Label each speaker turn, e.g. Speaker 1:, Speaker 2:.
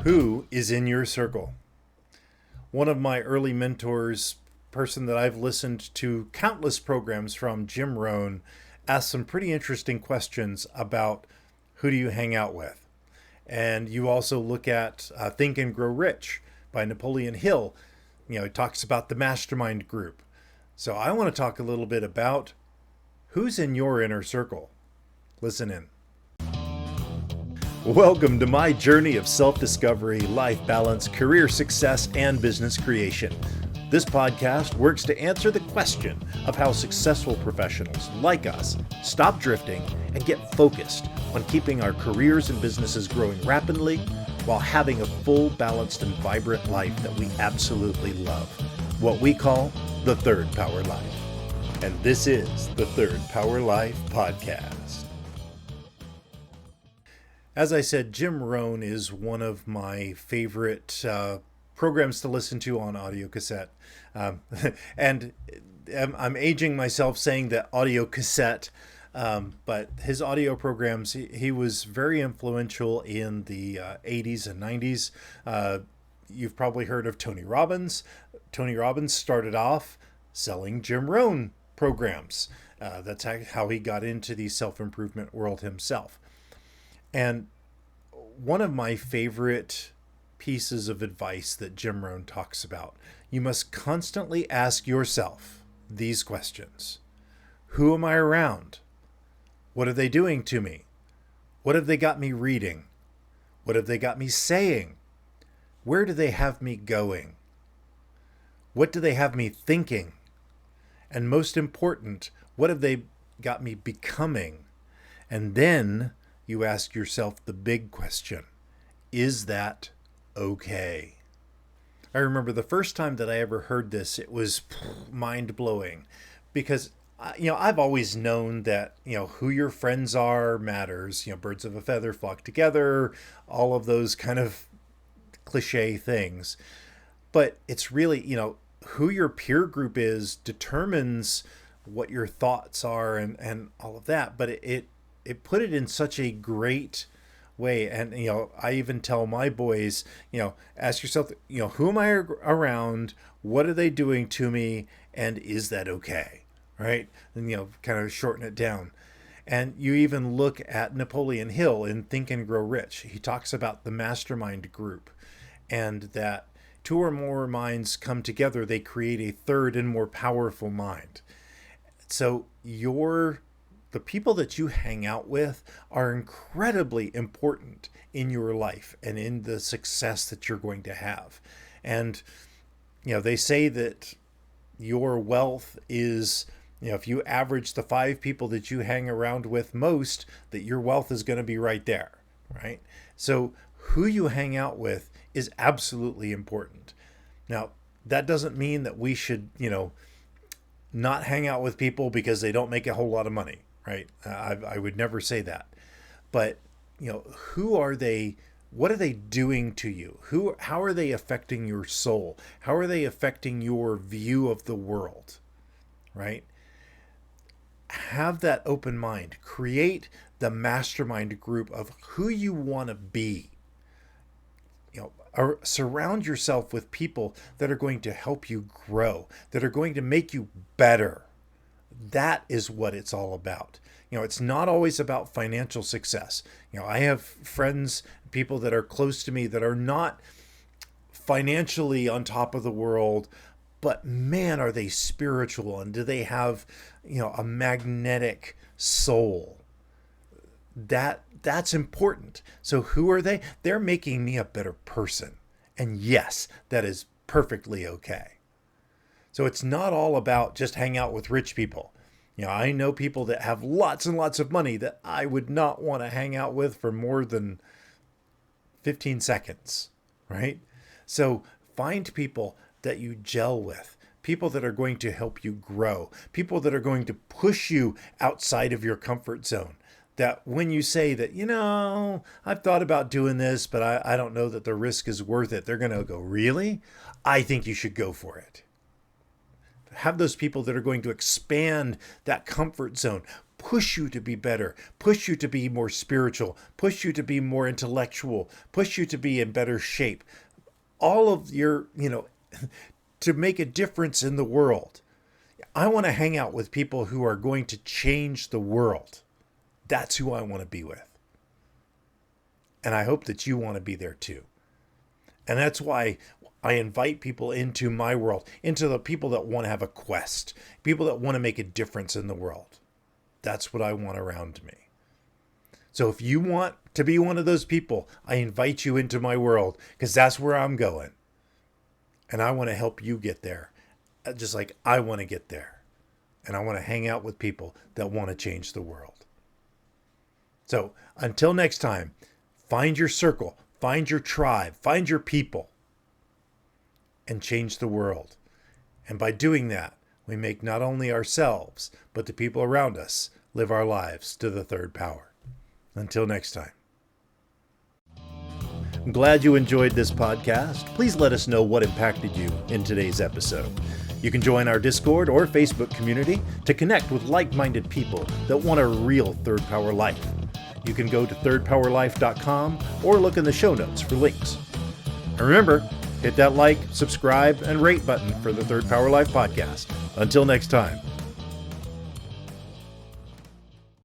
Speaker 1: Who is in your circle? One of my early mentors, person that I've listened to countless programs from, Jim Rohn, asked some pretty interesting questions about who do you hang out with. And you also look at Think and Grow Rich by Napoleon Hill. It talks about the mastermind group. So I want to talk a little bit about who's in your inner circle. Listen in. Welcome to my journey of self-discovery, life balance, career success, and business creation. This podcast works to answer the question of how successful professionals like us stop drifting and get focused on keeping our careers and businesses growing rapidly while having a full, balanced, and vibrant life that we absolutely love. What we call the Third Power Life. And this is the Third Power Life Podcast. As I said, Jim Rohn is one of my favorite programs to listen to on audio cassette. And I'm aging myself saying that audio cassette, but his audio programs, he was very influential in the 80s and 90s. You've probably heard of Tony Robbins. Tony Robbins started off selling Jim Rohn programs. That's how he got into the self-improvement world himself. And one of my favorite pieces of advice that Jim Rohn talks about, you must constantly ask yourself these questions. Who am I around? What are they doing to me? What have they got me reading? What have they got me saying? Where do they have me going? What do they have me thinking? And most important, what have they got me becoming? And then you ask yourself the big question, is that okay? I remember the first time that I ever heard this, it was mind-blowing because, I've always known that, who your friends are matters, birds of a feather flock together, all of those kind of cliche things. But it's really, who your peer group is determines what your thoughts are and all of that. But it put it in such a great way. And, I even tell my boys, ask yourself, who am I around? What are they doing to me? And is that okay? Right? And, kind of shorten it down. And you even look at Napoleon Hill in Think and Grow Rich. He talks about the mastermind group and that two or more minds come together, they create a third and more powerful mind. So the people that you hang out with are incredibly important in your life and in the success that you're going to have. And, they say that your wealth is, if you average the 5 people that you hang around with most, that your wealth is going to be right there, right? So who you hang out with is absolutely important. Now, that doesn't mean that we should, not hang out with people because they don't make a whole lot of money. Right. I would never say that. But, who are they? What are they doing to you? How are they affecting your soul? How are they affecting your view of the world? Right. Have that open mind. Create the mastermind group of who you want to be. Or surround yourself with people that are going to help you grow, that are going to make you better. That is what it's all about. It's not always about financial success. I have friends, people that are close to me that are not financially on top of the world, but man, are they spiritual and do they have, a magnetic soul? That's important. So who are they? They're making me a better person. And yes, that is perfectly okay. So it's not all about just hang out with rich people. I know people that have lots and lots of money that I would not want to hang out with for more than 15 seconds, right? So find people that you gel with, people that are going to help you grow, people that are going to push you outside of your comfort zone. That when you say that, I've thought about doing this, but I don't know that the risk is worth it, they're going to go, really? I think you should go for it. Have those people that are going to expand that comfort zone, push you to be better, push you to be more spiritual, push you to be more intellectual, push you to be in better shape. All of your, to make a difference in the world. I want to hang out with people who are going to change the world. That's who I want to be with. And I hope that you want to be there too. And that's why I invite people into my world, into the people that want to have a quest, people that want to make a difference in the world. That's what I want around me. So if you want to be one of those people, I invite you into my world, because that's where I'm going. And I want to help you get there, just like I want to get there. And I want to hang out with people that want to change the world. So until next time, find your circle, find your tribe, find your people, and change the world. And by doing that, we make not only ourselves, but the people around us live our lives to the third power. Until next time. I'm glad you enjoyed this podcast. Please let us know what impacted you in today's episode. You can join our Discord or Facebook community to connect with like-minded people that want a real third power life. You can go to thirdpowerlife.com or look in the show notes for links. And remember, hit that like, subscribe, and rate button for the Third Power Life podcast. Until next time.